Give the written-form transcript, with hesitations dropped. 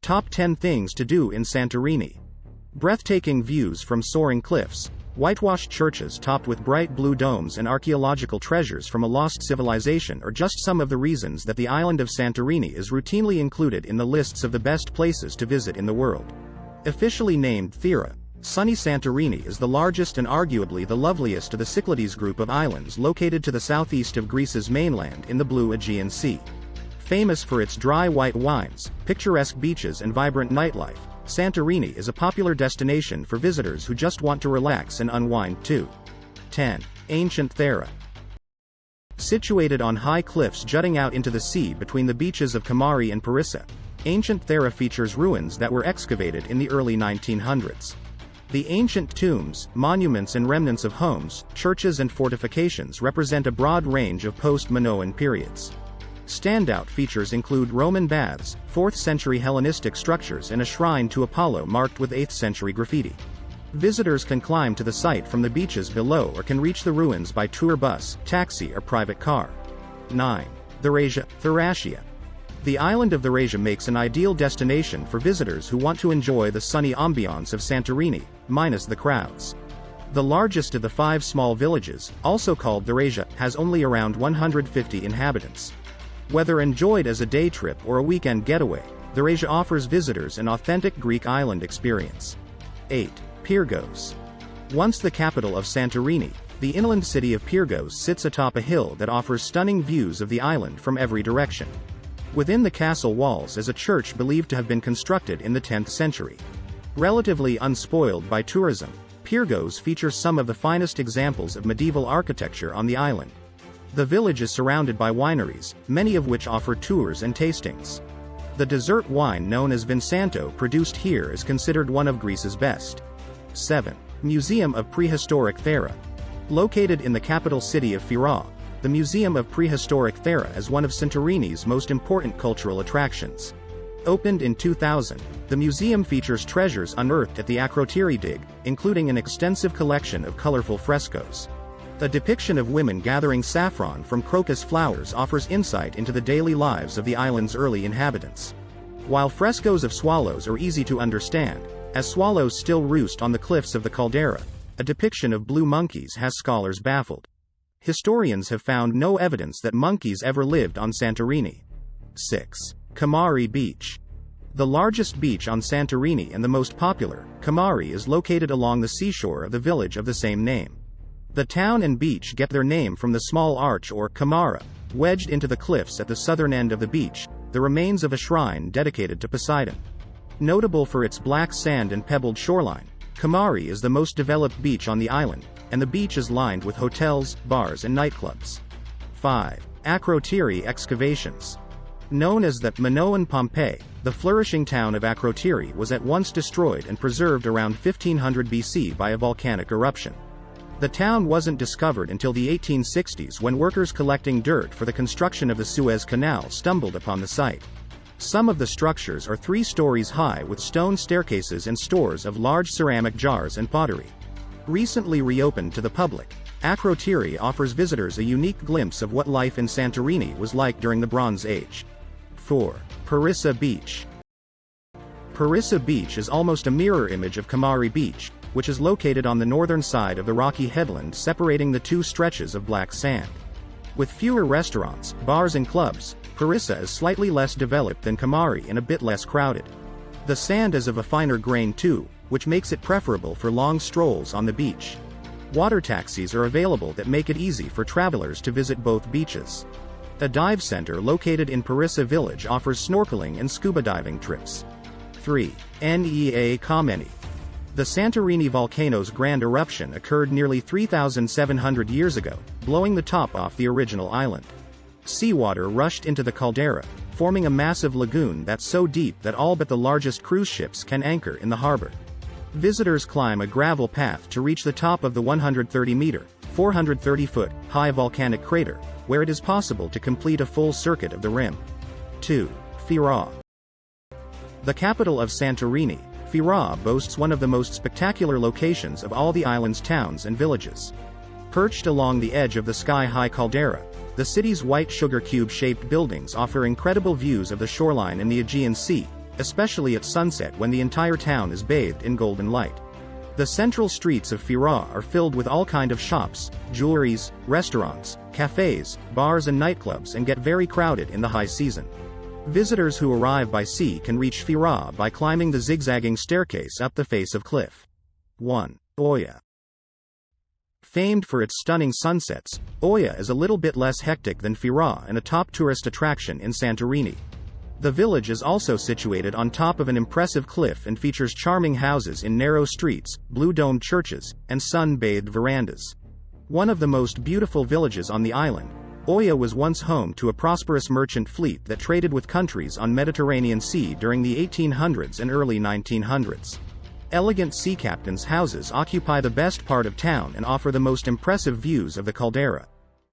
Top 10 Things to Do in Santorini. Breathtaking views from soaring cliffs, whitewashed churches topped with bright blue domes, and archaeological treasures from a lost civilization are just some of the reasons that the island of Santorini is routinely included in the lists of the best places to visit in the world. Officially named Thera, sunny Santorini is the largest and arguably the loveliest of the Cyclades group of islands located to the southeast of Greece's mainland in the blue Aegean Sea. Famous for its dry white wines, picturesque beaches and vibrant nightlife, Santorini is a popular destination for visitors who just want to relax and unwind too. 10. Ancient Thera. Situated on high cliffs jutting out into the sea between the beaches of Kamari and Parissa, ancient Thera features ruins that were excavated in the early 1900s. The ancient tombs, monuments and remnants of homes, churches and fortifications represent a broad range of post-Minoan periods. Standout features include Roman baths, 4th century Hellenistic structures and a shrine to Apollo marked with 8th century graffiti. Visitors can climb to the site from the beaches below or can reach the ruins by tour bus, taxi or private car. 9. Theracia. The island of Theracia makes an ideal destination for visitors who want to enjoy the sunny ambiance of Santorini, minus the crowds. The largest of the 5 small villages, also called Theracia, has only around 150 inhabitants. Whether enjoyed as a day trip or a weekend getaway, Theracia offers visitors an authentic Greek island experience. 8. Piergos. Once the capital of Santorini, the inland city of Piergos sits atop a hill that offers stunning views of the island from every direction. Within the castle walls is a church believed to have been constructed in the 10th century. Relatively unspoiled by tourism, Piergos features some of the finest examples of medieval architecture on the island. The village is surrounded by wineries, many of which offer tours and tastings. The dessert wine known as Vinsanto produced here is considered one of Greece's best. 7. Museum of Prehistoric Thera. Located in the capital city of Thera, the Museum of Prehistoric Thera is one of Santorini's most important cultural attractions. Opened in 2000, the museum features treasures unearthed at the Akrotiri dig, including an extensive collection of colorful frescoes. A depiction of women gathering saffron from crocus flowers offers insight into the daily lives of the island's early inhabitants. While frescoes of swallows are easy to understand, as swallows still roost on the cliffs of the caldera, a depiction of blue monkeys has scholars baffled. Historians have found no evidence that monkeys ever lived on Santorini. 6. Kamari Beach. The largest beach on Santorini and the most popular, Kamari is located along the seashore of the village of the same name. The town and beach get their name from the small arch or kamara, wedged into the cliffs at the southern end of the beach, the remains of a shrine dedicated to Poseidon. Notable for its black sand and pebbled shoreline, Kamari is the most developed beach on the island, and the beach is lined with hotels, bars and nightclubs. 5. Akrotiri Excavations. Known as the Minoan Pompeii, the flourishing town of Akrotiri was at once destroyed and preserved around 1500 BC by a volcanic eruption. The town wasn't discovered until the 1860s when workers collecting dirt for the construction of the Suez Canal stumbled upon the site. Some of the structures are 3 stories high with stone staircases and stores of large ceramic jars and pottery. Recently reopened to the public, Akrotiri offers visitors a unique glimpse of what life in Santorini was like during the Bronze Age. 4. Parissa Beach. Parissa Beach is almost a mirror image of Kamari Beach, which is located on the northern side of the rocky headland separating the 2 stretches of black sand. With fewer restaurants, bars and clubs, Parissa is slightly less developed than Kamari and a bit less crowded. The sand is of a finer grain too, which makes it preferable for long strolls on the beach. Water taxis are available that make it easy for travelers to visit both beaches. A dive center located in Parissa village offers snorkeling and scuba diving trips. 3. Nea Kameni. The Santorini volcano's grand eruption occurred nearly 3,700 years ago, blowing the top off the original island. Seawater rushed into the caldera, forming a massive lagoon that's so deep that all but the largest cruise ships can anchor in the harbor. Visitors climb a gravel path to reach the top of the 130-meter, 430-foot, high volcanic crater, where it is possible to complete a full circuit of the rim. 2. Thera. The capital of Santorini, Thera boasts one of the most spectacular locations of all the island's towns and villages. Perched along the edge of the sky-high caldera, the city's white sugar cube-shaped buildings offer incredible views of the shoreline and the Aegean Sea, especially at sunset when the entire town is bathed in golden light. The central streets of Thera are filled with all kinds of shops, jewelries, restaurants, cafes, bars and nightclubs and get very crowded in the high season. Visitors who arrive by sea can reach Thera by climbing the zigzagging staircase up the face of cliff. 1. Oya. Famed for its stunning sunsets, Oya is a little bit less hectic than Thera and a top tourist attraction in Santorini. The village is also situated on top of an impressive cliff and features charming houses in narrow streets, blue-domed churches, and sun-bathed verandas. One of the most beautiful villages on the island, Oya was once home to a prosperous merchant fleet that traded with countries on Mediterranean Sea during the 1800s and early 1900s. Elegant sea captains' houses occupy the best part of town and offer the most impressive views of the caldera.